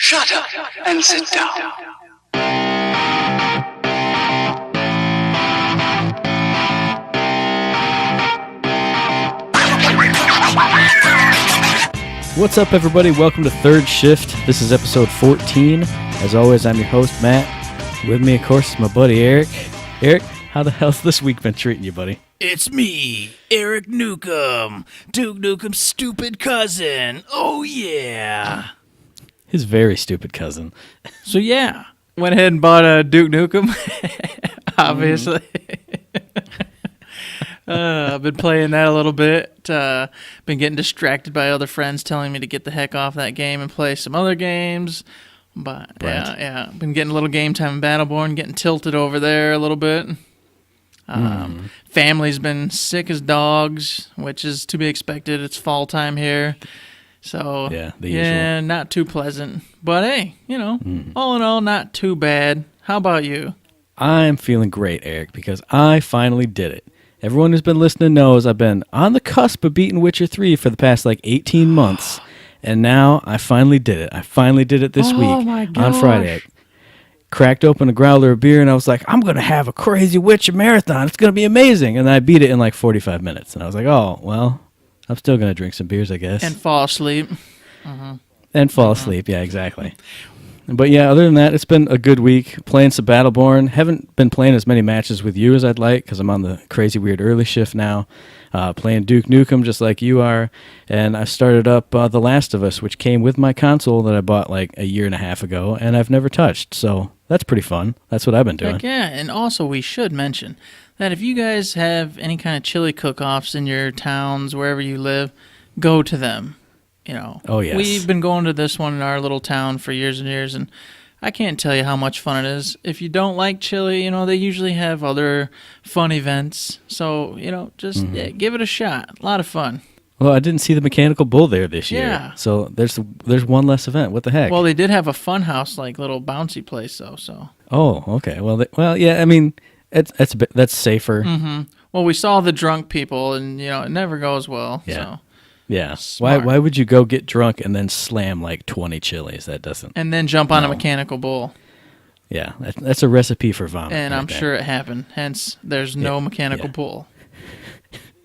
Shut up and sit down. What's up, everybody? Welcome to Third Shift. This is episode 14. As always, I'm your host, Matt. With me, of course, is my buddy, Eric. Eric, how the hell's this week been treating you, buddy? It's me, Eric Nukem, Duke Nukem's stupid cousin. Oh, yeah. His very stupid cousin. So, yeah, went ahead and bought a Duke Nukem, obviously. I've been playing that a little bit. Been getting distracted by other friends telling me to get the heck off that game and play some other games. But, yeah, been getting a little game time in Battleborn, getting tilted over there a little bit. Family's been sick as dogs, which is to be expected. It's fall time here. So, usual. Not too pleasant. But, hey, all in all, not too bad. How about you? I'm feeling great, Eric, because I finally did it. Everyone who's been listening knows I've been on the cusp of beating Witcher 3 for the past, 18 months. And now I finally did it. I finally did it this week on Friday. I cracked open a growler of beer, and I was like, I'm going to have a crazy Witcher marathon. It's going to be amazing. And then I beat it in 45 minutes. And I was like, oh, well, I'm still going to drink some beers, I guess. And fall asleep. And fall asleep, yeah, exactly. But yeah, other than that, it's been a good week playing some Battleborn. Haven't been playing as many matches with you as I'd like because I'm on the crazy weird early shift now. Playing Duke Nukem just like you are. And I started up The Last of Us, which came with my console that I bought a year and a half ago, and I've never touched. So that's pretty fun. That's what I've been doing. Heck yeah, and also we should mention that if you guys have any kind of chili cook-offs in your towns, wherever you live, go to them. Oh, yes. We've been going to this one in our little town for years and years, and I can't tell you how much fun it is. If you don't like chili, they usually have other fun events. So, just give it a shot. A lot of fun. Well, I didn't see the mechanical bull there this year. Yeah. So there's one less event. What the heck? Well, they did have a fun house, little bouncy place, though. So. Oh, okay. Well, yeah. I mean, that's safer. Mm-hmm. Well, we saw the drunk people, and it never goes well. Yeah. So. Yeah. Smart. Why would you go get drunk and then slam 20 chilies? That doesn't. And then jump on a mechanical bull. Yeah, that's a recipe for vomit. And I'm sure it happened. Hence, there's no mechanical bull.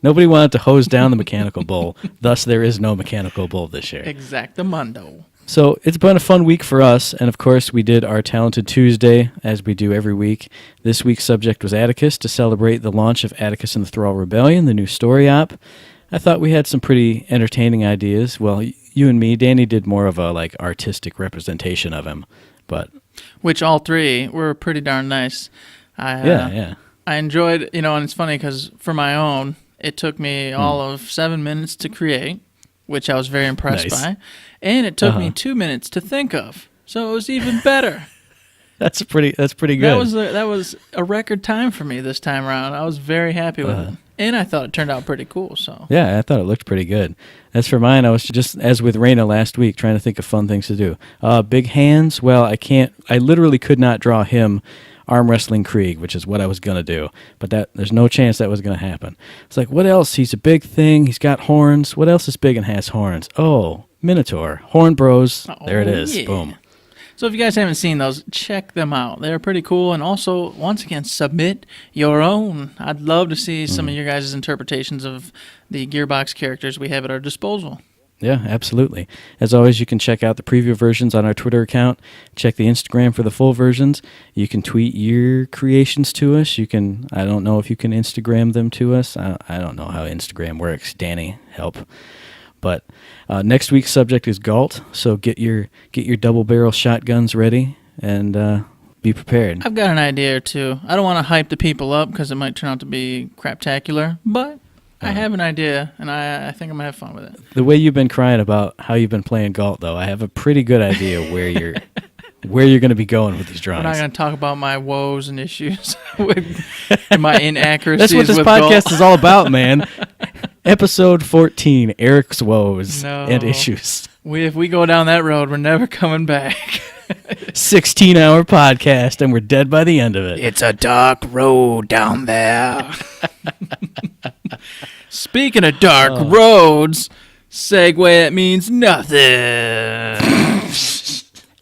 Nobody wanted to hose down the mechanical bull. Thus, there is no mechanical bull this year. Exactamundo. So it's been a fun week for us, and of course we did our Talented Tuesday, as we do every week. This week's subject was Atticus, to celebrate the launch of Atticus and the Thrall Rebellion, the new story op. I thought we had some pretty entertaining ideas. Well, you and me, Danny did more of a artistic representation of him, but which all three were pretty darn nice. I enjoyed, and it's funny because for my own, it took me all of 7 minutes to create, which I was very impressed by, and it took me 2 minutes to think of, so it was even better. That's pretty good. That was a record time for me this time around. I was very happy with it. And I thought it turned out pretty cool. So yeah, I thought it looked pretty good. As for mine, I was just, as with Raina last week, trying to think of fun things to do. Big hands, well, I literally could not draw him arm wrestling Krieg, which is what I was going to do. But there's no chance that was going to happen. It's what else? He's a big thing. He's got horns. What else is big and has horns? Oh, Minotaur. Horn Bros. There it is. Yeah. Boom. So if you guys haven't seen those, check them out. They're pretty cool. And also, once again, submit your own. I'd love to see some of your guys' interpretations of the Gearbox characters we have at our disposal. Yeah, absolutely. As always, you can check out the preview versions on our Twitter account. Check the Instagram for the full versions. You can tweet your creations to us. I don't know if you can Instagram them to us. I don't know how Instagram works. Danny, help. But next week's subject is Galt, so get your double-barrel shotguns ready and be prepared. I've got an idea or two. I don't want to hype the people up because it might turn out to be craptacular, but I have an idea, and I think I'm going to have fun with it. The way you've been crying about how you've been playing Galt, though, I have a pretty good idea where you're going to be going with these drawings. We're not going to talk about my woes and issues with my inaccuracies. That's what this podcast is all about, man. Episode 14, Eric's woes and issues. If we go down that road, we're never coming back. 16-hour podcast, and we're dead by the end of it. It's a dark road down there. Speaking of dark roads, segue that means nothing.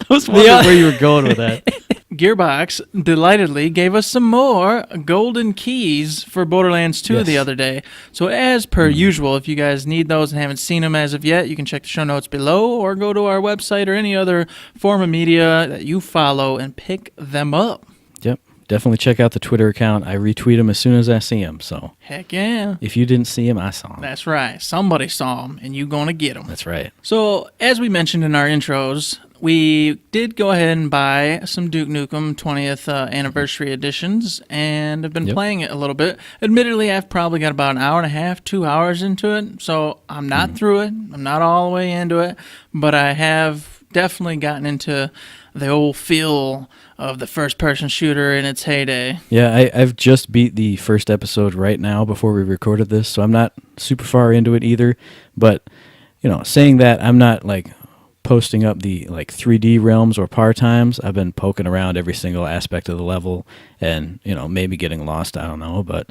was wondering where you were going with that. Gearbox delightedly gave us some more golden keys for Borderlands 2 the other day. So as per usual, if you guys need those and haven't seen them as of yet, you can check the show notes below or go to our website or any other form of media that you follow and pick them up. Yep. Definitely check out the Twitter account. I retweet them as soon as I see them. So heck yeah. If you didn't see them, I saw them. That's right. Somebody saw them, and you going to get them. That's right. So as we mentioned in our intros, we did go ahead and buy some Duke Nukem 20th anniversary editions and have been playing it a little bit. Admittedly, I've probably got about an hour and a half, 2 hours into it, so I'm not through it. I'm not all the way into it, but I have definitely gotten into the old feel of the first-person shooter in its heyday. Yeah, I've just beat the first episode right now before we recorded this, so I'm not super far into it either. But, saying that, I'm not, posting up the 3D realms or par times. I've been poking around every single aspect of the level and, maybe getting lost, I don't know. But,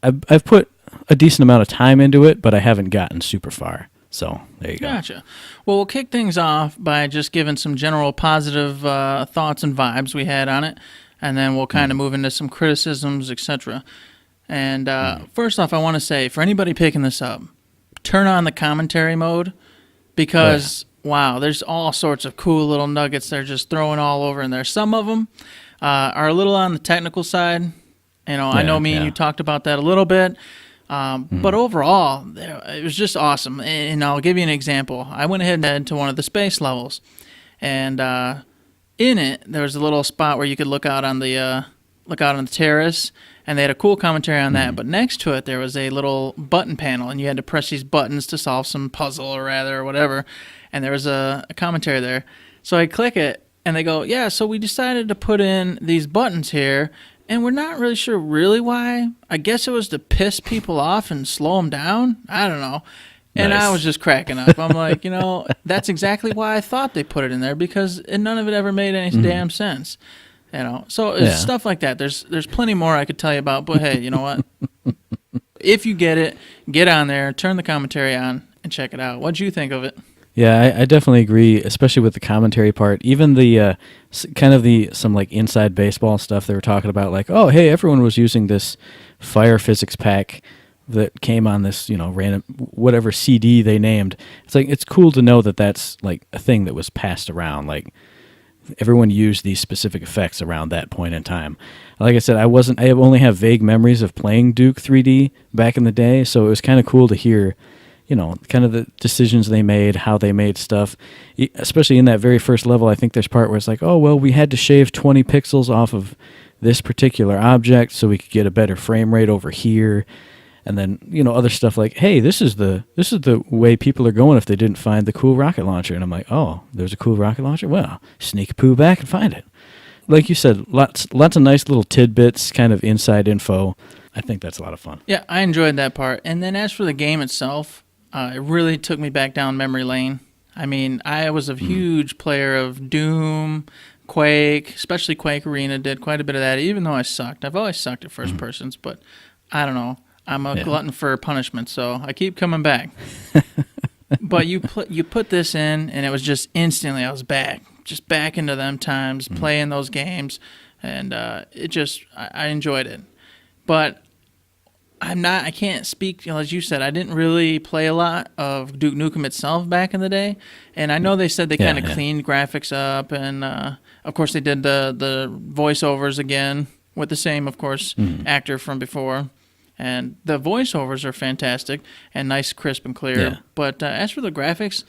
I've put a decent amount of time into it, but I haven't gotten super far. So there you go. Gotcha. Well, we'll kick things off by just giving some general positive thoughts and vibes we had on it, and then we'll kind of move into some criticisms, etc. And first off, I want to say, for anybody picking this up, turn on the commentary mode because, wow, there's all sorts of cool little nuggets they're just throwing all over in there. Some of them are a little on the technical side. I know me and you talked about that a little bit. But overall, it was just awesome. And I'll give you an example. I went ahead and headed to one of the space levels. And in it, there was a little spot where you could look out on the terrace. And they had a cool commentary on that. But next to it, there was a little button panel. And you had to press these buttons to solve some puzzle or whatever. And there was a commentary there. So I click it, and they go, yeah, so we decided to put in these buttons here. And we're not really sure really why. I guess it was to piss people off and slow them down. I don't know. And I was just cracking up. I'm like, that's exactly why I thought they put it in there because none of it ever made any damn sense. So it's stuff like that. There's plenty more I could tell you about. But hey, you know what? If you get it, get on there, turn the commentary on, and check it out. What'd you think of it? Yeah, I definitely agree, especially with the commentary part. Even the some inside baseball stuff they were talking about, oh, hey, everyone was using this fire physics pack that came on this, random whatever CD they named. It's cool to know that that's a thing that was passed around. Everyone used these specific effects around that point in time. Like I said, I only have vague memories of playing Duke 3D back in the day, so it was kind of cool to hear kind of the decisions they made, how they made stuff, especially in that very first level. I think there's part where it's oh, well, we had to shave 20 pixels off of this particular object so we could get a better frame rate over here. And then, other stuff hey, this is the way people are going if they didn't find the cool rocket launcher. And I'm like, oh, there's a cool rocket launcher? Well, sneak a poo back and find it. Like you said, lots of nice little tidbits, kind of inside info. I think that's a lot of fun. Yeah, I enjoyed that part. And then as for the game itself, it really took me back down memory lane. I mean, I was a huge player of Doom, Quake, especially Quake Arena, did quite a bit of that, even though I sucked. I've always sucked at first persons, but I don't know. I'm a glutton for punishment, so I keep coming back. But you put this in, and it was just instantly, I was back into them times, playing those games, and I enjoyed it. But I can't speak, as you said, I didn't really play a lot of Duke Nukem itself back in the day, and I know they said they kind of cleaned graphics up, and of course they did the voiceovers again with the same, of course, actor from before, and the voiceovers are fantastic and nice, crisp, and clear. Yeah. But as for the graphics,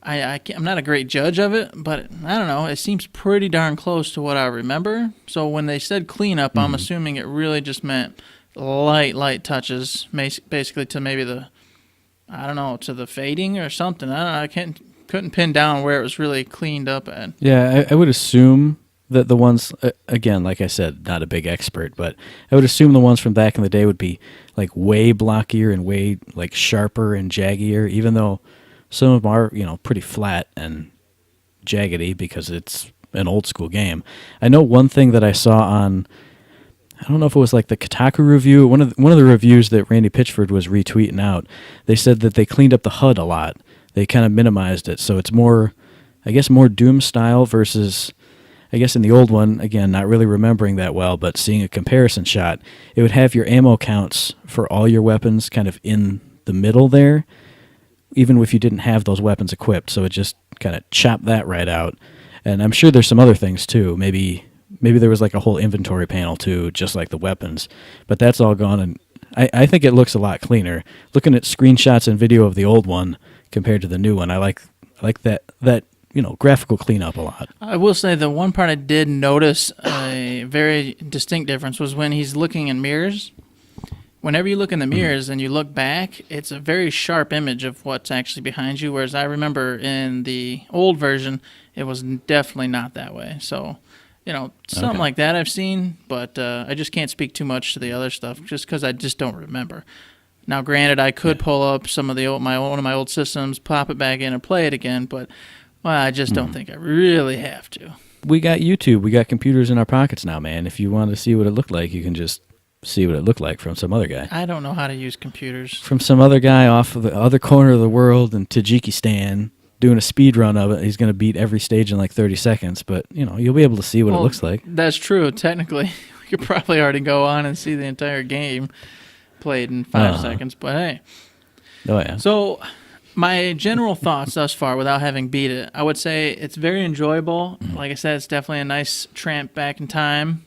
I'm not a great judge of it, but I don't know, it seems pretty darn close to what I remember. So when they said cleanup, I'm assuming it really just meant light touches, basically to maybe to the fading or something. I don't know. Couldn't pin down where it was really cleaned up at. Yeah, I would assume that the ones, again, like I said, not a big expert, but I would assume the ones from back in the day would be way blockier and way sharper and jaggier, even though some of them are pretty flat and jaggedy because it's an old school game. I know one thing that I saw on, I don't know if it was the Kotaku review, one of the reviews that Randy Pitchford was retweeting out. They said that they cleaned up the HUD a lot. They kind of minimized it, so it's more, I guess, more Doom style versus, I guess in the old one, again, not really remembering that well, but seeing a comparison shot, it would have your ammo counts for all your weapons kind of in the middle there, even if you didn't have those weapons equipped. So it just kind of chopped that right out. And I'm sure there's some other things too. Maybe there was like a whole inventory panel too, just like the weapons. But that's all gone, and I think it looks a lot cleaner. Looking at screenshots and video of the old one compared to the new one, I like that graphical cleanup a lot. I will say the one part I did notice a very distinct difference was when he's looking in mirrors. Whenever you look in the mirrors and you look back, it's a very sharp image of what's actually behind you, whereas I remember in the old version, it was definitely not that way. So, something like that I've seen, but I just can't speak too much to the other stuff just because I just don't remember. Now, granted, I could pull up some of one of my old systems, pop it back in, and play it again, but I just don't think I really have to. We got YouTube. We got computers in our pockets now, man. If you want to see what it looked like, you can just see what it looked like from some other guy. I don't know how to use computers. From some other guy off of the other corner of the world in Tajikistan doing a speed run of it. He's going to beat every stage in like 30 seconds, but you'll be able to see what it looks like. That's true. Technically, we could probably already go on and see the entire game played in 5 seconds, but hey. Oh, yeah. So my general thoughts thus far, without having beat it, I would say it's very enjoyable. Like I said, it's definitely a nice tramp back in time.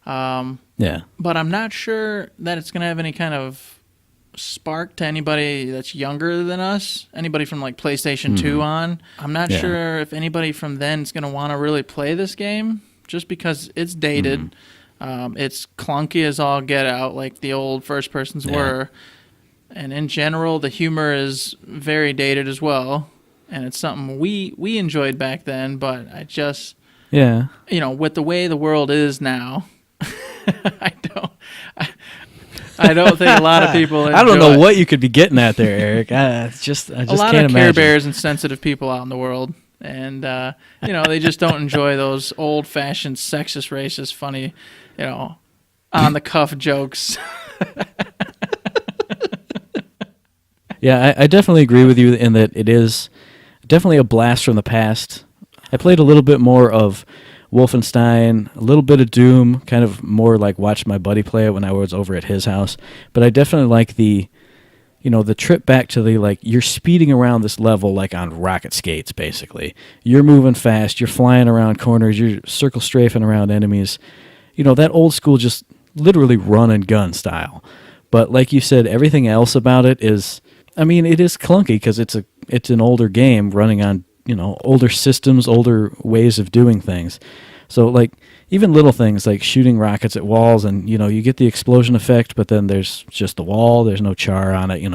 Yeah. But I'm not sure that it's going to have any kind of spark to anybody that's younger than us, anybody from like PlayStation 2 on. I'm not sure if anybody from then is going to want to really play this game just because it's dated. It's clunky as all get out like the old first persons were. And in general, the humor is very dated as well. And it's something we enjoyed back then, but I just, with the way the world is now, I don't think a lot of people enjoy. I don't know what you could be getting at there, Eric. I just can't imagine. A lot of Care Bears and sensitive people out in the world, and they just don't enjoy those old-fashioned, sexist, racist, funny, on-the-cuff jokes. Yeah, I definitely agree with you in that it is definitely a blast from the past. I played a little bit more of Wolfenstein, a little bit of Doom, kind of more like watched my buddy play it when I was over at his house. But I definitely like the trip back to the, like, you're speeding around this level like on rocket skates, basically. You're moving fast, you're flying around corners, you're circle strafing around enemies. That old school just literally run and gun style. But like you said, everything else about it is, it is clunky because it's an older game running on older systems, older ways of doing things. So, like, even little things like shooting rockets at walls and, you get the explosion effect, but then there's just the wall, there's no char on it,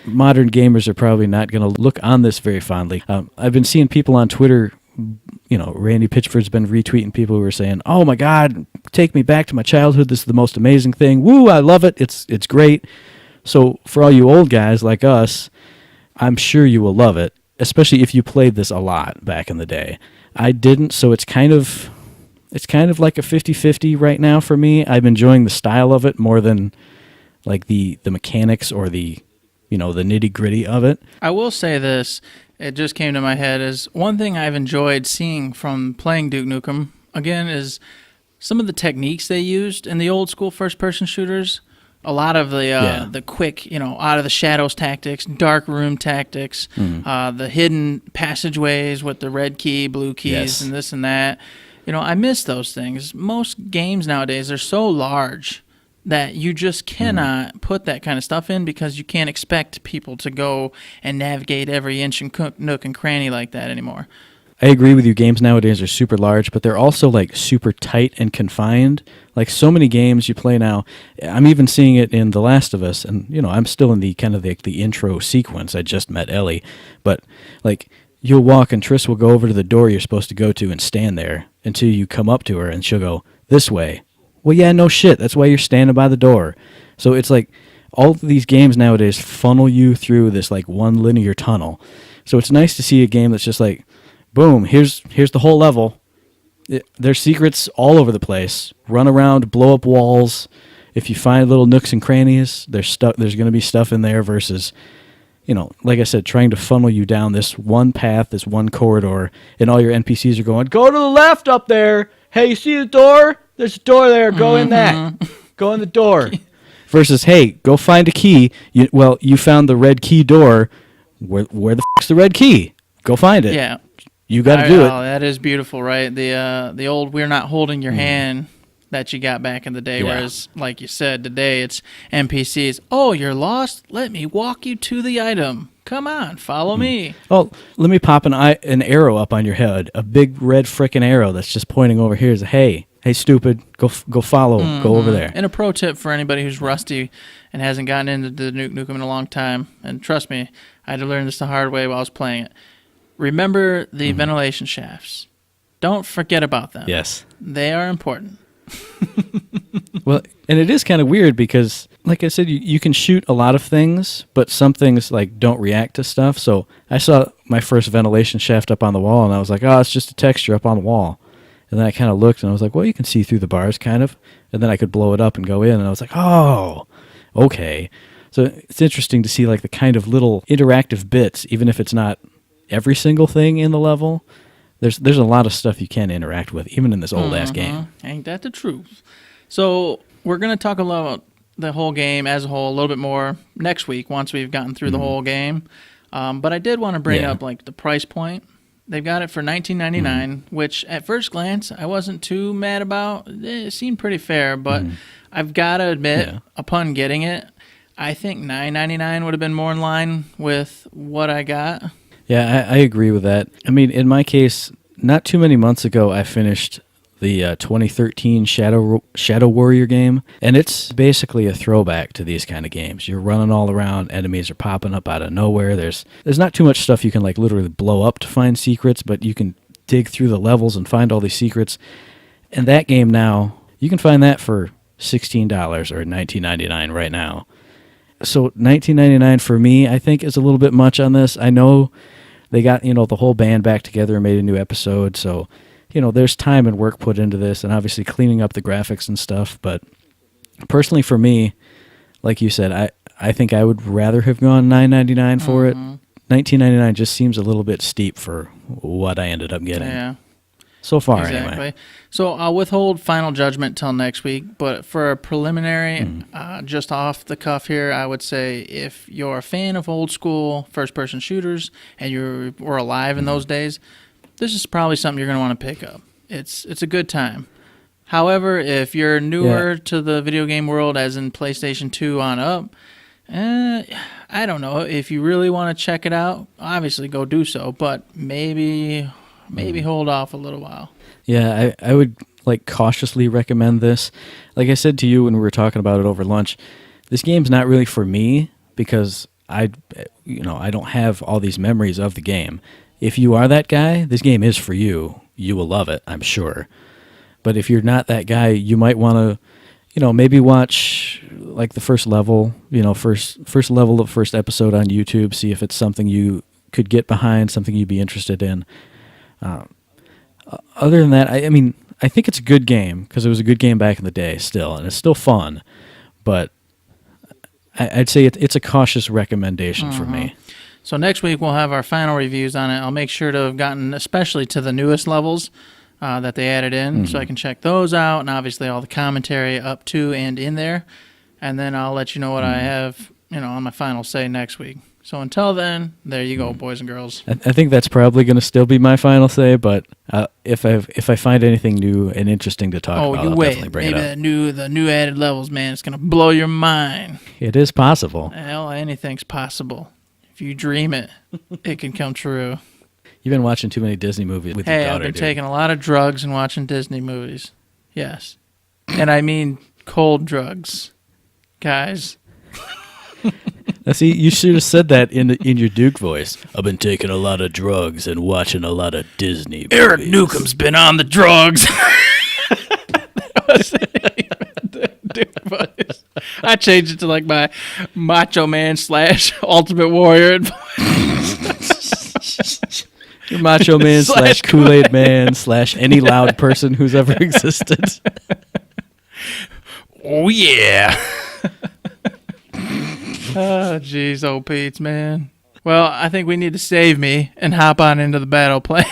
Modern gamers are probably not going to look on this very fondly. I've been seeing people on Twitter, Randy Pitchford's been retweeting people who are saying, oh my God, take me back to my childhood, this is the most amazing thing, woo, I love it, it's great. So, for all you old guys like us, I'm sure you will love it. Especially if you played this a lot back in the day. I didn't, so it's kind of like a 50-50 right now for me. I'm enjoying the style of it more than like the mechanics or the the nitty-gritty of it. I will say this, it just came to my head, is one thing I've enjoyed seeing from playing Duke Nukem, again, is some of the techniques they used in the old school first-person shooters. A lot of the quick, out of the shadows tactics, dark room tactics, the hidden passageways with the red key, blue keys, and this and that. I miss those things. Most games nowadays are so large that you just cannot put that kind of stuff in because you can't expect people to go and navigate every inch and nook and cranny like that anymore. I agree with you. Games nowadays are super large, but they're also like super tight and confined. Like so many games you play now, I'm even seeing it in The Last of Us, and I'm still in the kind of the intro sequence. I just met Ellie, but like you'll walk and Triss will go over to the door you're supposed to go to and stand there until you come up to her and she'll go this way. Well, yeah, no shit. That's why you're standing by the door. So it's like all of these games nowadays funnel you through this like one linear tunnel. So it's nice to see a game that's just like, boom, here's the whole level. There's secrets all over the place. Run around, blow up walls. If you find little nooks and crannies, there's going to be stuff in there versus, like I said, trying to funnel you down this one path, this one corridor, and all your NPCs are going, go to the left up there. Hey, you see the door? There's a door there. Go in that. Go in the door. Versus, hey, go find a key. You found the red key door. Where the f***'s the red key? Go find it. Yeah. You got to do it. That is beautiful, right? The old we're not holding your hand that you got back in the day, whereas, like you said, today it's NPCs. Oh, you're lost? Let me walk you to the item. Come on, follow me. Oh, let me pop an arrow up on your head, a big red frickin' arrow that's just pointing over here. Hey, stupid, go follow, go over there. And a pro tip for anybody who's rusty and hasn't gotten into the Duke Nukem in a long time, and trust me, I had to learn this the hard way while I was playing it. Remember the ventilation shafts. Don't forget about them. Yes. They are important. Well, and it is kind of weird because, like I said, you can shoot a lot of things, but some things like don't react to stuff. So I saw my first ventilation shaft up on the wall, and I was like, oh, it's just a texture up on the wall. And then I kind of looked, and I was like, well, you can see through the bars, kind of. And then I could blow it up and go in, and I was like, oh, okay. So it's interesting to see like the kind of little interactive bits, even if it's not every single thing in the level. There's a lot of stuff you can interact with, even in this old-ass game. Ain't that the truth? So we're going to talk about the whole game as a whole a little bit more next week once we've gotten through the whole game. But I did want to bring up like the price point. They've got it for $19.99, which at first glance I wasn't too mad about. It seemed pretty fair, but I've got to admit, upon getting it, I think $9.99 would have been more in line with what I got. Yeah, I agree with that. I mean, in my case, not too many months ago, I finished the 2013 Shadow Warrior game, and it's basically a throwback to these kind of games. You're running all around, enemies are popping up out of nowhere. There's not too much stuff you can like literally blow up to find secrets, but you can dig through the levels and find all these secrets. And that game now, you can find that for $16 or $19.99 right now. So $19.99 for me, I think, is a little bit much on this. I know they got, the whole band back together and made a new episode, so, there's time and work put into this, and obviously cleaning up the graphics and stuff, but personally for me, like you said, I think I would rather have gone $9.99 for it. $19.99 just seems a little bit steep for what I ended up getting. Yeah. So far, anyway. So I'll withhold final judgment till next week, but for a preliminary, just off the cuff here, I would say if you're a fan of old school first-person shooters and you were alive in those days, this is probably something you're going to want to pick up. It's a good time. However, if you're newer to the video game world, as in PlayStation 2 on up, I don't know. If you really want to check it out, obviously go do so, but maybe hold off a little while. Yeah, I would cautiously recommend this. Like I said to you when we were talking about it over lunch, this game's not really for me because I don't have all these memories of the game. If you are that guy, this game is for you. You will love it, I'm sure. But if you're not that guy, you might want to, maybe watch like the first level, first level of first episode on YouTube, see if it's something you could get behind, something you'd be interested in. Other than that, I think it's a good game because it was a good game back in the day still, and it's still fun. But I'd say it's a cautious recommendation for me. So next week we'll have our final reviews on it. I'll make sure to have gotten especially to the newest levels that they added in, so I can check those out, and obviously all the commentary up to and in there. And then I'll let you know what I have, on my final say next week. So until then, there you go, boys and girls. I think that's probably going to still be my final say, but if I find anything new and interesting to talk about, I'll definitely bring it up. Maybe the new added levels, man, it's going to blow your mind. It is possible. Hell, anything's possible. If you dream it, it can come true. You've been watching too many Disney movies with your daughter, I've been taking a lot of drugs and watching Disney movies. Yes. And I mean cold drugs, guys. Now, see, you should have said that in your Duke voice. I've been taking a lot of drugs and watching a lot of Disney movies. Eric Nukem's been on the drugs. Duke voice. I changed it to like my Macho Man / Ultimate Warrior. Your Macho Man / Kool-Aid Man / any loud person who's ever existed. Oh, yeah. Oh, jeez, old Pete's, man. Well, I think we need to save me and hop on into the Battleplan.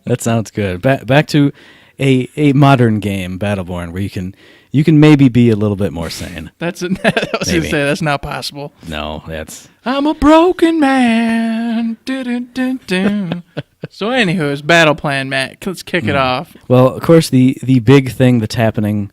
That sounds good. Back to a modern game, Battleborn, where you can maybe be a little bit more sane. I was going to say, that's not possible. No, that's... I'm a broken man. So anywho, it's Battleplan, Matt. Let's kick it off. Well, of course, the big thing that's happening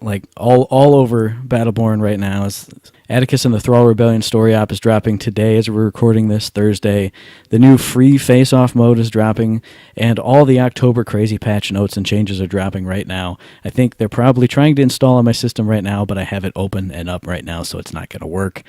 like all over Battleborn right now is Atticus and the Thrall Rebellion story op is dropping today as we're recording this Thursday. The new free face-off mode is dropping, and all the October crazy patch notes and changes are dropping right now. I think they're probably trying to install on my system right now, but I have it open and up right now, so it's not going to work.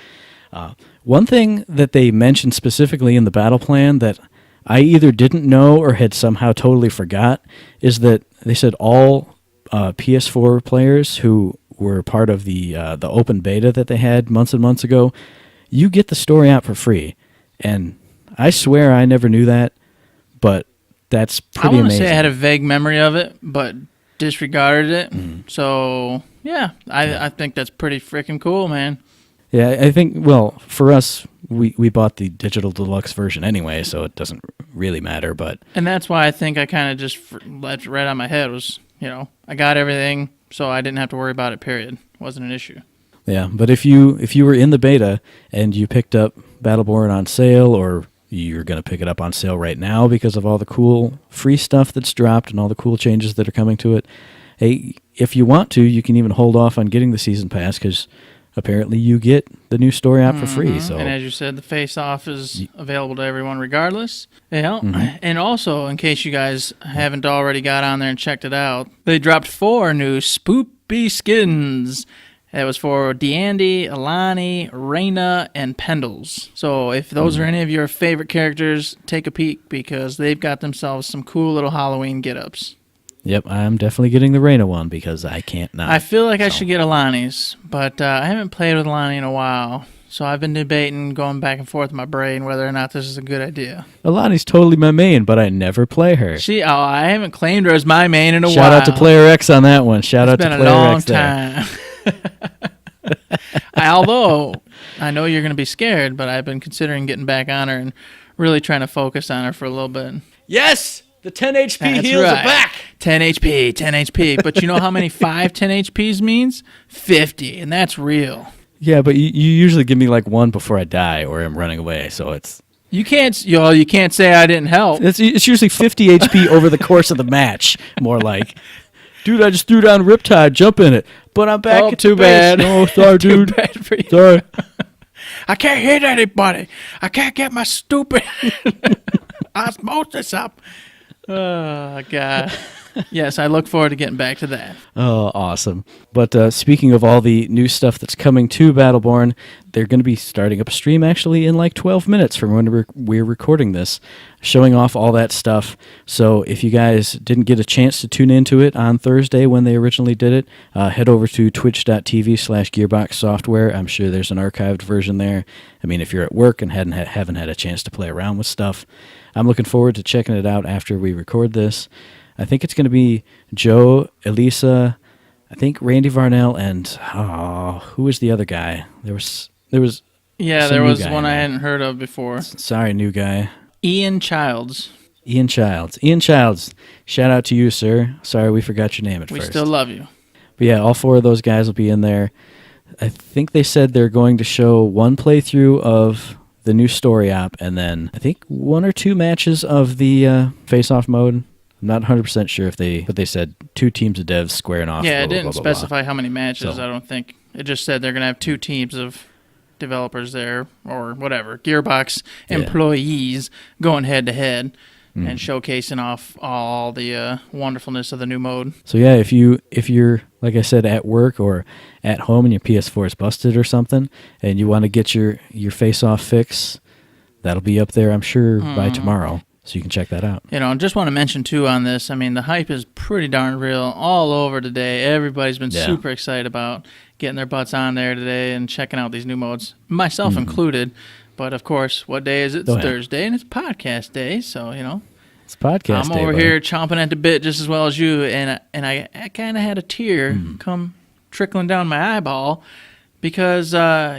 One thing that they mentioned specifically in the battle plan that I either didn't know or had somehow totally forgot is that they said all PS4 players who were part of the open beta that they had months and months ago, you get the story out for free. And I swear I never knew that, but that's pretty amazing. I want to say I had a vague memory of it, but disregarded it. So, yeah, I think that's pretty freaking cool, man. Yeah, I think, well, for us, we bought the digital deluxe version anyway, so it doesn't really matter. But and that's why I think I kind of just left right on my head was, I got everything, so I didn't have to worry about it, period. It wasn't an issue. Yeah, but if you were in the beta and you picked up Battleborn on sale, or you're going to pick it up on sale right now because of all the cool free stuff that's dropped and all the cool changes that are coming to it, hey, if you want to, you can even hold off on getting the season pass because apparently you get the new story out for free. So, and as you said, the face-off is available to everyone regardless. Yeah. And also, in case you guys haven't already got on there and checked it out, they dropped 4 new spoopy skins. That was for Deandy, Alani, Reyna, and Pendles. So if those are any of your favorite characters, take a peek because they've got themselves some cool little Halloween get-ups. Yep, I'm definitely getting the Reyna one because I can't not. I feel like I should get Alani's, but I haven't played with Alani in a while, so I've been debating, going back and forth in my brain, whether or not this is a good idea. Alani's totally my main, but I never play her. I haven't claimed her as my main in a while. Shout out to Player X on that one. Shout out to Player X there. It's been a long time. Although, I know you're going to be scared, but I've been considering getting back on her and really trying to focus on her for a little bit. Yes! The 10 HP heals are back. 10 HP. But you know how many 5 10 HPs means? 50, and that's real. Yeah, but you usually give me like 1 before I die or I'm running away, so it's... You can't say I didn't help. It's usually 50 HP over the course of the match, more like. Dude, I just threw down Riptide, jump in it. But I'm back at too the base. bad. Oh, sorry, dude. Too bad for you. Sorry. I can't hit anybody. I can't get my stupid osmosis up. Oh, God. Yes, I look forward to getting back to that. Oh, awesome. But speaking of all the new stuff that's coming to Battleborn, they're going to be starting up a stream actually in like 12 minutes from when we're recording this, showing off all that stuff. So if you guys didn't get a chance to tune into it on Thursday when they originally did it, head over to twitch.tv/gearboxsoftware. I'm sure there's an archived version there. I mean, if you're at work and haven't had a chance to play around with stuff, I'm looking forward to checking it out after we record this. I think it's going to be Joe, Elisa, I think Randy Varnell, and who was the other guy? There was one I hadn't heard of before. Sorry, new guy. Ian Childs. Ian Childs. Shout out to you, sir. Sorry we forgot your name at first. We still love you. But yeah, all 4 of those guys will be in there. I think they said they're going to show 1 playthrough of the new story op, and then I think 1 or 2 matches of the face-off mode. I'm not 100% sure but they said 2 teams of devs squaring off. Yeah, it didn't specify how many matches, I don't think. It just said they're going to have 2 teams of developers there, or whatever, Gearbox employees going head-to-head and showcasing off all the wonderfulness of the new mode. So yeah, if you're, like I said, at work or at home and your PS4 is busted or something, and you want to get your face-off fix, that'll be up there, I'm sure, by tomorrow. So you can check that out. I just want to mention, too, on this, I mean, the hype is pretty darn real all over today. Everybody's been super excited about getting their butts on there today and checking out these new modes, myself included. But, of course, what day is it? It's Thursday, and it's podcast day, so, It's podcast day, I'm over here chomping at the bit just as well as you, and I kind of had a tear come trickling down my eyeball because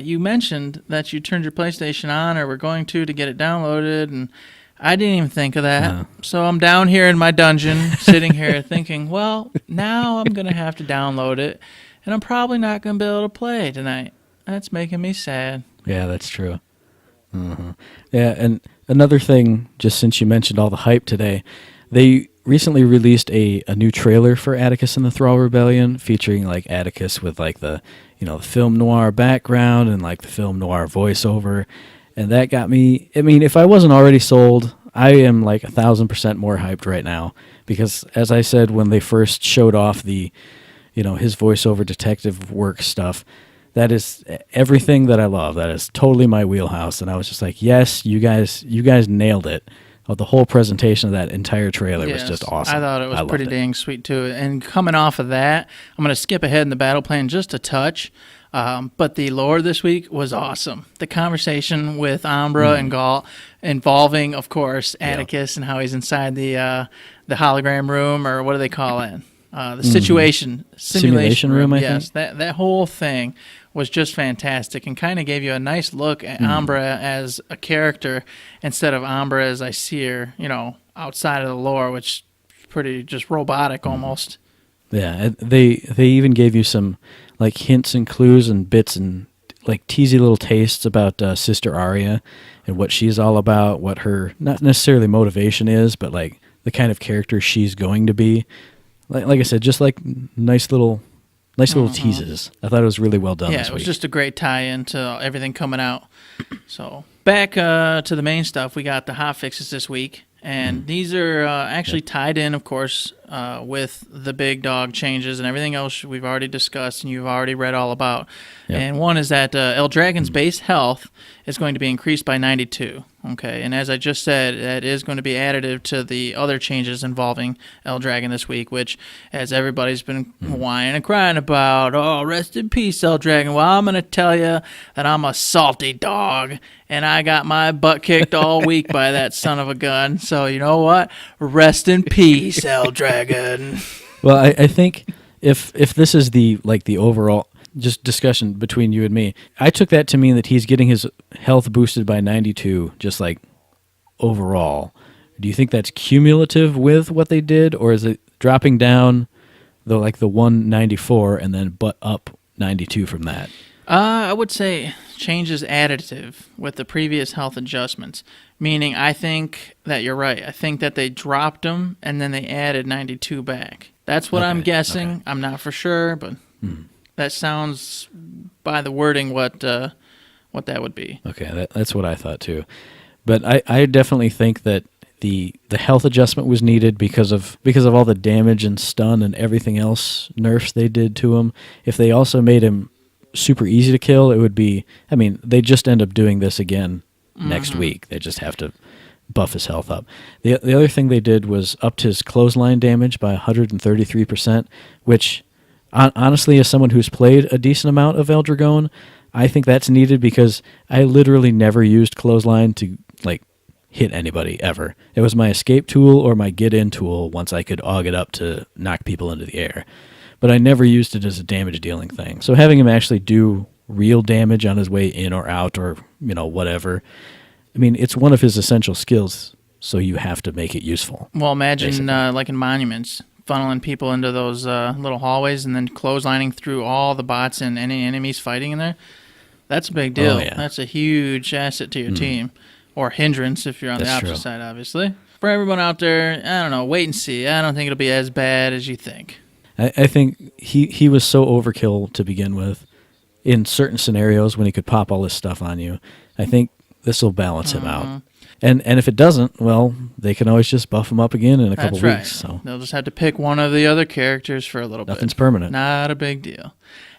you mentioned that you turned your PlayStation on or were going to get it downloaded, and I didn't even think of that. No. So I'm down here in my dungeon, sitting here thinking, well, now I'm going to have to download it, and I'm probably not going to be able to play tonight. That's making me sad. Yeah, that's true. Mm-hmm. Yeah, and another thing, just since you mentioned all the hype today, they recently released a new trailer for Atticus and the Thrall Rebellion, featuring like Atticus with like the film noir background and like the film noir voiceover, and that got me. I mean, if I wasn't already sold, I am like 1,000% more hyped right now, because as I said when they first showed off the, his voiceover detective work stuff, that is everything that I love. That is totally my wheelhouse, and I was just like, yes, you guys nailed it. The whole presentation of that entire trailer was just awesome. I thought it was pretty dang sweet too. And coming off of that, I'm going to skip ahead in the battle plan just a touch. But the lore this week was awesome. The conversation with Umbra and Galt, involving, of course, Atticus and how he's inside the hologram room, or what do they call it? The simulation room. I think. That whole thing was just fantastic, and kind of gave you a nice look at Umbra as a character instead of Umbra as I see her, outside of the lore, which is pretty just robotic almost. Yeah, they even gave you some like hints and clues and bits and like teasy little tastes about Sister Arya and what she's all about, what her not necessarily motivation is, but like the kind of character she's going to be. Like I said, just like nice little teases. I thought it was really well done. Yeah, this it was week. just a great tie-in to everything coming out. So back to the main stuff, we got the hot fixes this week, and these are actually tied in, of course, with the big dog changes and everything else we've already discussed and you've already read all about. Yep. And one is that Eldragon's base health is going to be increased by 92. Okay, and as I just said, that is going to be additive to the other changes involving Eldragon this week, which, as everybody's been whining and crying about, oh, rest in peace, Eldragon. Well, I'm going to tell you that I'm a salty dog, and I got my butt kicked all week by that son of a gun. So you know what? Rest in peace, Eldragon. Well, I think if this is the overall just discussion between you and me, I took that to mean that he's getting his health boosted by 92, just like overall. Do you think that's cumulative with what they did, or is it dropping down the 194 and then butt up 92 from that? I would say change is additive with the previous health adjustments, meaning I think that you're right. I think that they dropped them and then they added 92 back. That's what I'm guessing. Okay. I'm not for sure, but that sounds, by the wording, what that would be. Okay, that's what I thought too. But I definitely think that the health adjustment was needed because of all the damage and stun and everything else nerfs they did to him. If they also made him super easy to kill, it would be, I mean, they just end up doing this again next week. They just have to buff his health up. The other thing they did was upped his clothesline damage by 133%, which honestly, as someone who's played a decent amount of Eldragon, I think that's needed because I literally never used clothesline to hit anybody ever. It was my escape tool or my get in tool once I could aug it up to knock people into the air. But I never used it as a damage dealing thing. So having him actually do real damage on his way in or out or whatever, I mean, it's one of his essential skills, so you have to make it useful. Well, imagine like in Monuments, funneling people into those little hallways and then clotheslining through all the bots and any enemies fighting in there. That's a big deal. Oh, yeah. That's a huge asset to your team. Or hindrance if you're on the opposite side, obviously. For everyone out there, I don't know, wait and see. I don't think it'll be as bad as you think. I think he was so overkill to begin with in certain scenarios when he could pop all this stuff on you. I think this will balance him out. And if it doesn't, well, they can always just buff him up again in a couple weeks. So they'll just have to pick one of the other characters for a little bit. Nothing's permanent. Not a big deal.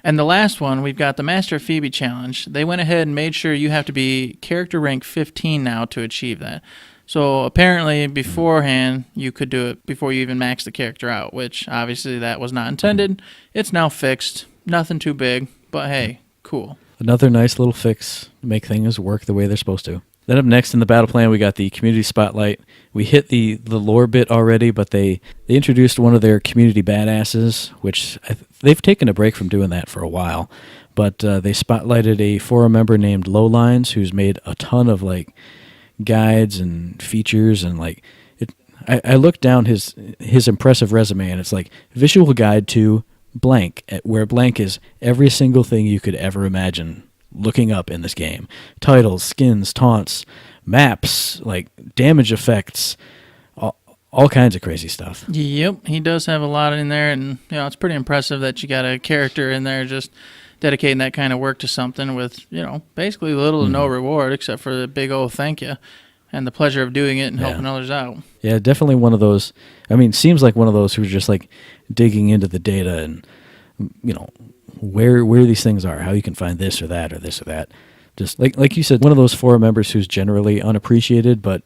And the last one, we've got the Master of Phoebe Challenge. They went ahead and made sure you have to be character rank 15 now to achieve that. So apparently beforehand, you could do it before you even max the character out, which obviously that was not intended. It's now fixed. Nothing too big, but hey, cool. Another nice little fix to make things work the way they're supposed to. Then up next in the battle plan, we got the community spotlight. We hit the lore bit already, but they introduced one of their community badasses, which they've taken a break from doing that for a while. but they spotlighted a forum member named Lowlines who's made a ton of like guides and features and like it. I looked down his impressive resume and it's like visual guide to blank, where blank is every single thing you could ever imagine looking up in this game: titles, skins, taunts, maps, like damage effects, all kinds of crazy stuff. Yep, he does have a lot in there, and it's pretty impressive that you got a character in there just dedicating that kind of work to something with basically little to no reward except for the big old thank you and the pleasure of doing it and helping others out. Yeah, definitely one of those. I mean, seems like one of those who's just like digging into the data and where these things are, how you can find this or that or this or that. Just like you said, one of those forum members who's generally unappreciated, but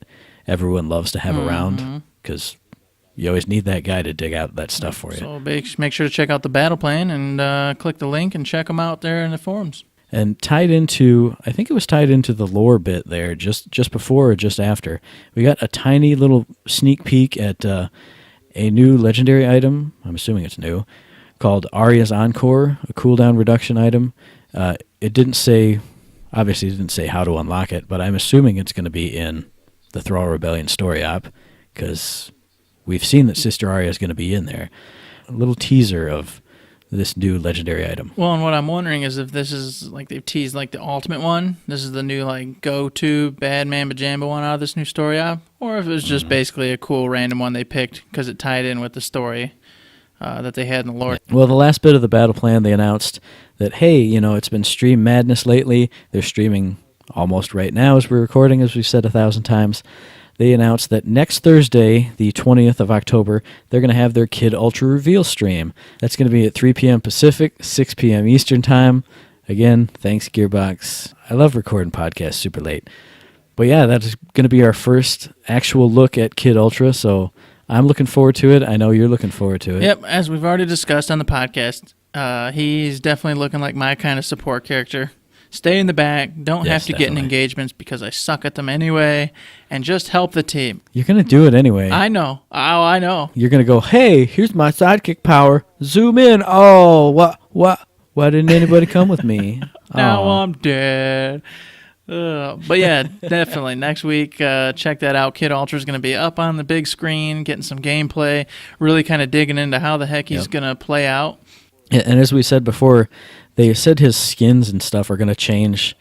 everyone loves to have around because you always need that guy to dig out that stuff for you. So make sure to check out the Battleplan and click the link and check them out there in the forums. And I think it was tied into the lore bit there, just before or just after. We got a tiny little sneak peek at a new legendary item, I'm assuming it's new, called Arya's Encore, a cooldown reduction item. It didn't say how to unlock it, but I'm assuming it's going to be in the Thrall Rebellion story op, because we've seen that Sister Arya is going to be in there. A little teaser of this new legendary item. Well, and what I'm wondering is if this is like they've teased like the ultimate one. This is the new like go-to bad mamma jamba one out of this new story op, or if it was just basically a cool random one they picked because it tied in with the story that they had in the lore. Well, the last bit of the battle plan, they announced that, hey, it's been Stream Madness lately. They're streaming almost right now as we're recording, as we've said 1,000 times. They announced that next Thursday, the 20th of October, they're going to have their Kid Ultra reveal stream. That's going to be at 3 p.m. Pacific, 6 p.m. Eastern Time. Again, thanks, Gearbox. I love recording podcasts super late. But yeah, that's going to be our first actual look at Kid Ultra, so I'm looking forward to it. I know you're looking forward to it. Yep, as we've already discussed on the podcast, he's definitely looking like my kind of support character. Stay in the back, don't have to get in engagements because I suck at them anyway, and just help the team. You're going to do it anyway. I know. Oh, I know. You're going to go, hey, here's my sidekick power. Zoom in. Oh, what? Why didn't anybody come with me? Now I'm dead. But yeah, definitely. Next week, check that out. Kid Ultra is going to be up on the big screen, getting some gameplay, really kind of digging into how the heck he's going to play out. And as we said before, they said his skins and stuff are going to change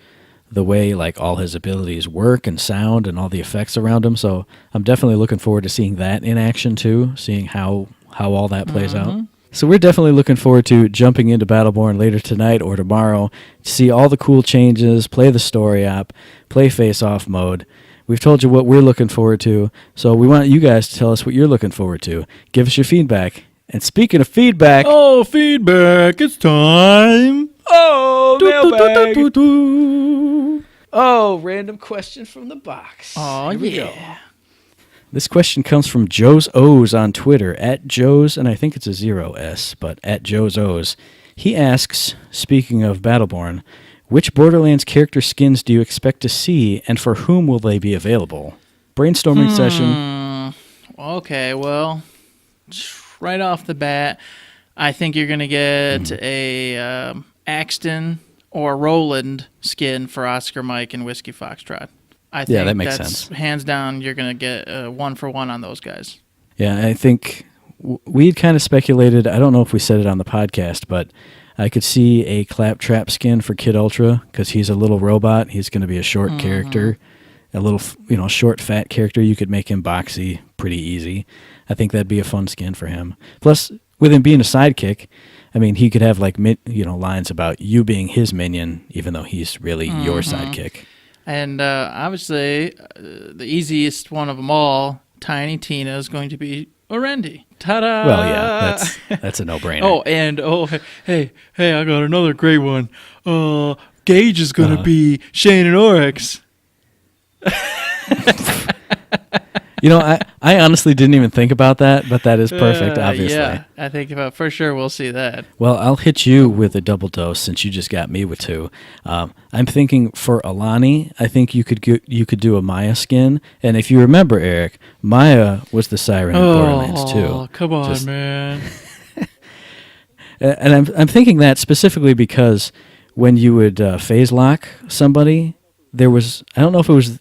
the way like all his abilities work and sound and all the effects around him. So I'm definitely looking forward to seeing that in action too, seeing how all that plays out. So we're definitely looking forward to jumping into Battleborn later tonight or tomorrow to see all the cool changes, play the story app, play face-off mode. We've told you what we're looking forward to, so we want you guys to tell us what you're looking forward to. Give us your feedback. And speaking of feedback... Oh, feedback, it's time! Oh, mailbag! Oh, random question from the box. Oh, Here we go. This question comes from Joe's O's on Twitter, at Joe's, and I think it's a 0S, but at Joe's O's. He asks, speaking of Battleborn, which Borderlands character skins do you expect to see, and for whom will they be available? Brainstorming session. Okay, well... Right off the bat, I think you're going to get a Axton or Roland skin for Oscar Mike and Whiskey Foxtrot. I think that makes sense. Hands down, you're going to get one for one on those guys. Yeah, I think we'd kind of speculated, I don't know if we said it on the podcast, but I could see a Claptrap skin for Kid Ultra because he's a little robot. He's going to be a short character, a little, short, fat character. You could make him boxy pretty easy. I think that'd be a fun skin for him. Plus, with him being a sidekick, I mean, he could have lines about you being his minion, even though he's really your sidekick. And obviously, the easiest one of them all, Tiny Tina, is going to be Orendi. Ta-da! Well, yeah, that's a no-brainer. Hey, I got another great one. Gage is going to be Shane and Oryx. I honestly didn't even think about that, but that is perfect, obviously. Yeah, I think for sure we'll see that. Well, I'll hit you with a double dose since you just got me with two. I'm thinking for Alani, I think you could do a Maya skin. And if you remember, Eric, Maya was the Siren in Borderlands 2. Oh, come on, man. And I'm thinking that specifically because when you would phase lock somebody, there was, I don't know if it was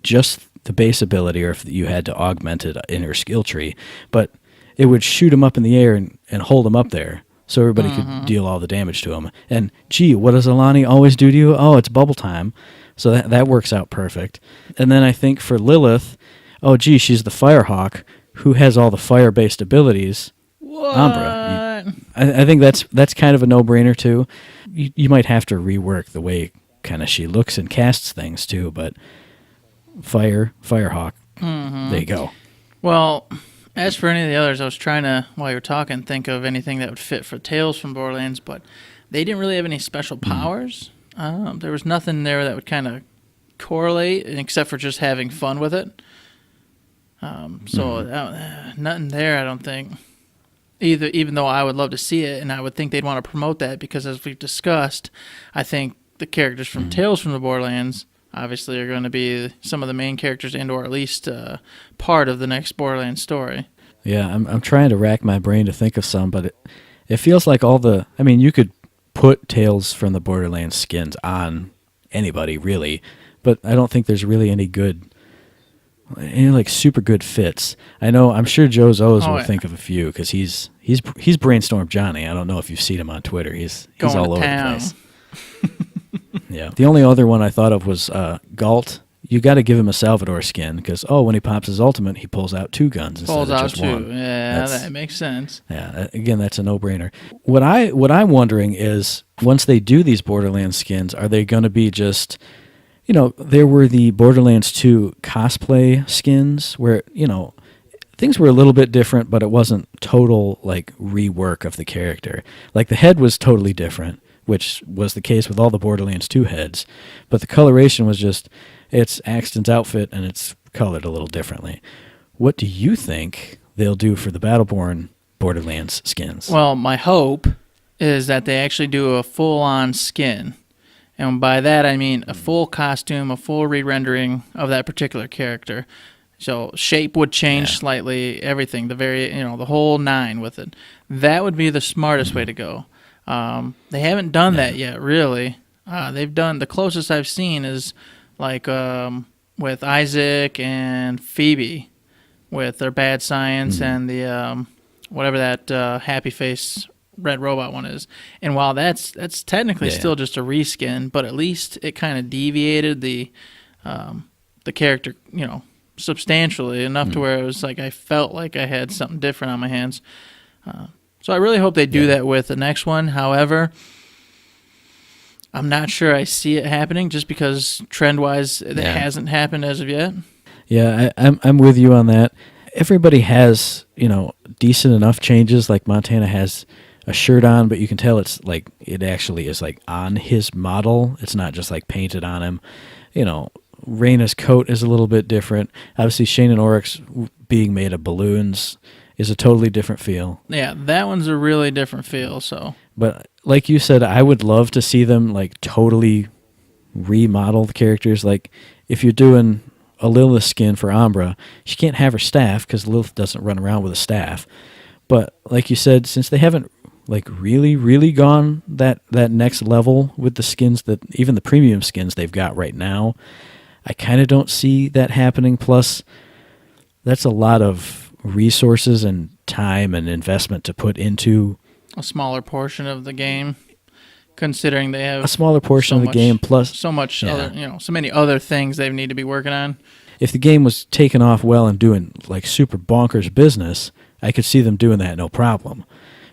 just the base ability or if you had to augment it in your skill tree, but it would shoot him up in the air and hold him up there so everybody could deal all the damage to him. And, gee, what does Alani always do to you? Oh, it's bubble time. So that works out perfect. And then I think for Lilith, oh, gee, she's the Firehawk who has all the fire-based abilities. What? Umbra. I think that's kind of a no-brainer, too. You might have to rework the way kind of she looks and casts things, too, but Firehawk, there you go. Well, as for any of the others, I was trying to, while you were talking, think of anything that would fit for Tales from Borderlands, but they didn't really have any special powers. There was nothing there that would kind of correlate, except for just having fun with it. Nothing there, I don't think. Even though I would love to see it, and I would think they'd want to promote that, because as we've discussed, I think the characters from Tales from the Borderlands obviously are going to be some of the main characters and/or at least part of the next Borderlands story. Yeah, I'm trying to rack my brain to think of some, but it feels like you could put Tales from the Borderlands skins on anybody, really, but I don't think there's really any super good fits. I'm sure Joe Zoes will think of a few, because he's brainstormed Johnny. I don't know if you've seen him on Twitter. He's all over the place. Yeah. The only other one I thought of was Galt. You got to give him a Salvador skin, because when he pops his ultimate, he pulls out 2 guns instead of just one. Yeah, that makes sense. Yeah, again, that's a no-brainer. What I'm wondering is, once they do these Borderlands skins, are they going to be just, there were the Borderlands 2 cosplay skins where, things were a little bit different, but it wasn't total rework of the character. Like the head was totally different, which was the case with all the Borderlands 2 heads, but the coloration was just, it's Axton's outfit and it's colored a little differently. What do you think they'll do for the Battleborn Borderlands skins? Well, my hope is that they actually do a full-on skin. And by that I mean a full costume, a full re-rendering of that particular character. So shape would change slightly, everything, the whole 9 with it. That would be the smartest way to go. They haven't done that yet, really. They've done, the closest I've seen is with Isaac and Phoebe with their Bad Science and the whatever that happy face red robot one is. And while that's technically still just a reskin, but at least it kind of deviated the character, substantially enough to where it was like I felt like I had something different on my hands. So I really hope they do that with the next one. However, I'm not sure I see it happening, just because trend-wise it hasn't happened as of yet. Yeah, I'm with you on that. Everybody has, decent enough changes. Like Montana has a shirt on, but you can tell it's it actually is on his model. It's not just painted on him. Reyna's coat is a little bit different. Obviously, Shane and Oryx being made of balloons is a totally different feel. Yeah, that one's a really different feel. So, but like you said, I would love to see them totally remodel the characters. If you're doing a Lilith skin for Umbra, she can't have her staff because Lilith doesn't run around with a staff. But like you said, since they haven't really gone that next level with the skins, that even the premium skins they've got right now, I kind of don't see that happening. Plus, that's a lot of resources and time and investment to put into a smaller portion of the game, considering they have a smaller portion of the game, plus so much other, so many other things they need to be working on. If the game was taking off well and doing super bonkers business, I could see them doing that no problem.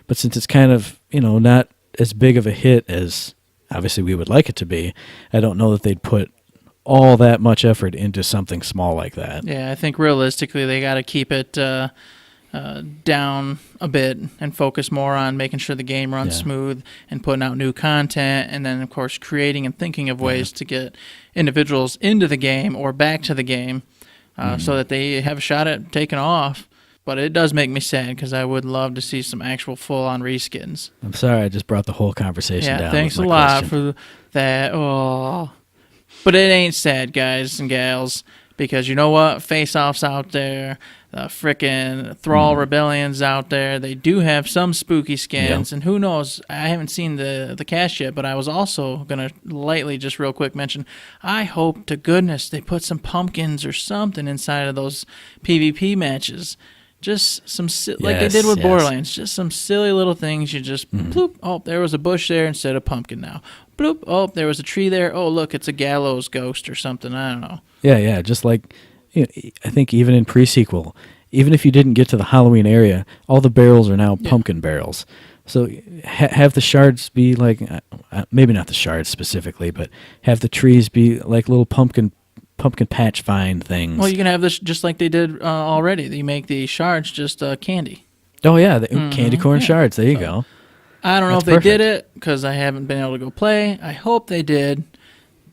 But since it's kind of, not as big of a hit as obviously we would like it to be, I don't know that they'd put all that much effort into something small like that. Yeah, I think realistically they got to keep it down a bit and focus more on making sure the game runs smooth and putting out new content, and then, of course, creating and thinking of ways to get individuals into the game or back to the game so that they have a shot at taking off. But it does make me sad, because I would love to see some actual full-on reskins. I'm sorry I just brought the whole conversation down. Thanks a lot for that. Oh. But it ain't sad, guys and gals, because you know what? Face-offs out there, frickin' Thrall Rebellions out there. They do have some spooky skins, and who knows? I haven't seen the cast yet, but I was also going to lightly, just real quick, mention, I hope to goodness they put some pumpkins or something inside of those PvP matches. Just some, like they did with Borderlands, just some silly little things. You just, bloop, oh, there was a bush there instead of pumpkin now. Bloop, oh, there was a tree there. Oh, look, it's a gallows ghost or something. I don't know. Yeah, just like... I think even in pre-sequel, even if you didn't get to the Halloween area, all the barrels are now pumpkin barrels. So have the shards be like, maybe not the shards specifically, but have the trees be like little pumpkin patch vine things. Well, you can have this just like they did already. You make the shards just candy. Oh, yeah, candy corn shards. There you go. I don't know if they did it because I haven't been able to go play. I hope they did,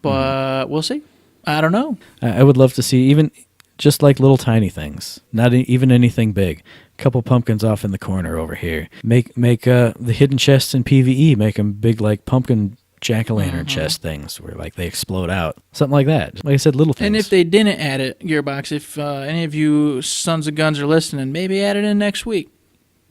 but we'll see. I don't know. I would love to see even... just like little tiny things, not even anything big. A couple pumpkins off in the corner over here. Make the hidden chests in PvE, make them big like pumpkin jack-o'-lantern chest things where like they explode out. Something like that. Like I said, little things. And if they didn't add it, Gearbox, if any of you sons of guns are listening, maybe add it in next week.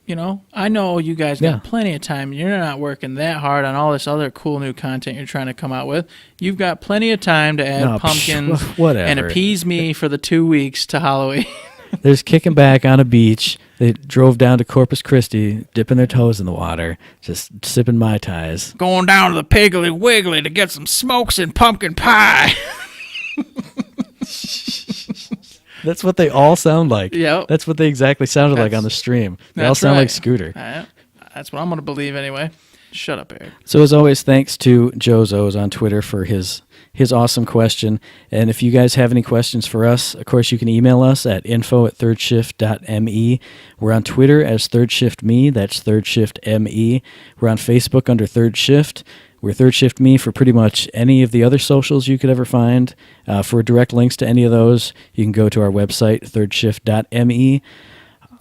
You know, I know you guys got plenty of time. You're not working that hard on all this other cool new content you're trying to come out with. You've got plenty of time to add pumpkins and appease me for the 2 weeks to Halloween. There's kicking back on a beach. They drove down to Corpus Christi, dipping their toes in the water, just sipping Mai Tais. Going down to the Piggly Wiggly to get some smokes and pumpkin pie. That's what they all sound like. Yep. That's what they exactly sounded like on the stream. They all sound like Scooter. That's what I'm going to believe anyway. Shut up, Eric. So as always, thanks to Jozo's on Twitter for his awesome question. And if you guys have any questions for us, of course, you can email us at info@thirdShift.me. We're on Twitter as ThirdShiftMe. That's ThirdShiftMe. We're on Facebook under Third Shift. We're Third Shift Me for pretty much any of the other socials you could ever find. For direct links to any of those, you can go to our website, thirdshift.me.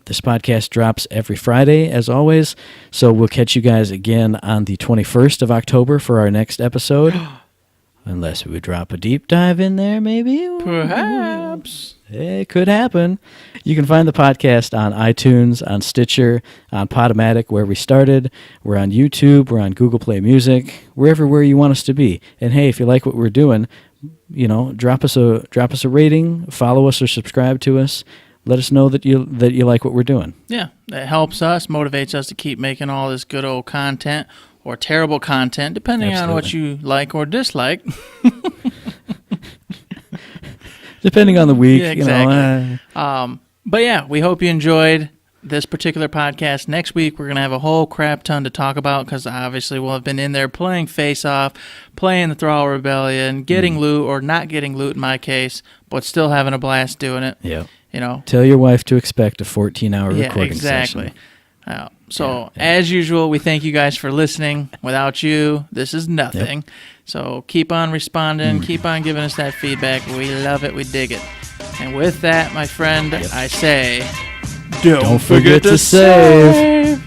This podcast drops every Friday, as always, so we'll catch you guys again on the 21st of October for our next episode. Unless we would drop a deep dive in there, maybe? Perhaps. It could happen. You can find the podcast on iTunes, on Stitcher, on Podomatic, where we started. We're on YouTube. We're on Google Play Music. We're everywhere you want us to be. And hey, if you like what we're doing, you know, drop us a rating, follow us or subscribe to us. Let us know that you like what we're doing. Yeah, that helps us, motivates us to keep making all this good old content or terrible content, depending on what you like or dislike. Depending on the week, exactly. You know. But yeah, we hope you enjoyed this particular podcast. Next week, we're going to have a whole crap ton to talk about because obviously we'll have been in there playing Face Off, playing the Thrall Rebellion, getting loot or not getting loot in my case, but still having a blast doing it. Yeah. You know, tell your wife to expect a 14-hour recording exactly. session. As usual, we thank you guys for listening. Without you, this is nothing. Yep. So keep on responding, keep on giving us that feedback. We love it, we dig it. And with that, my friend, I say, don't forget to save.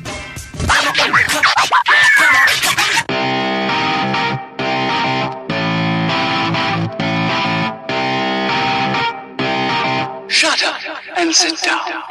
Shut up and sit down.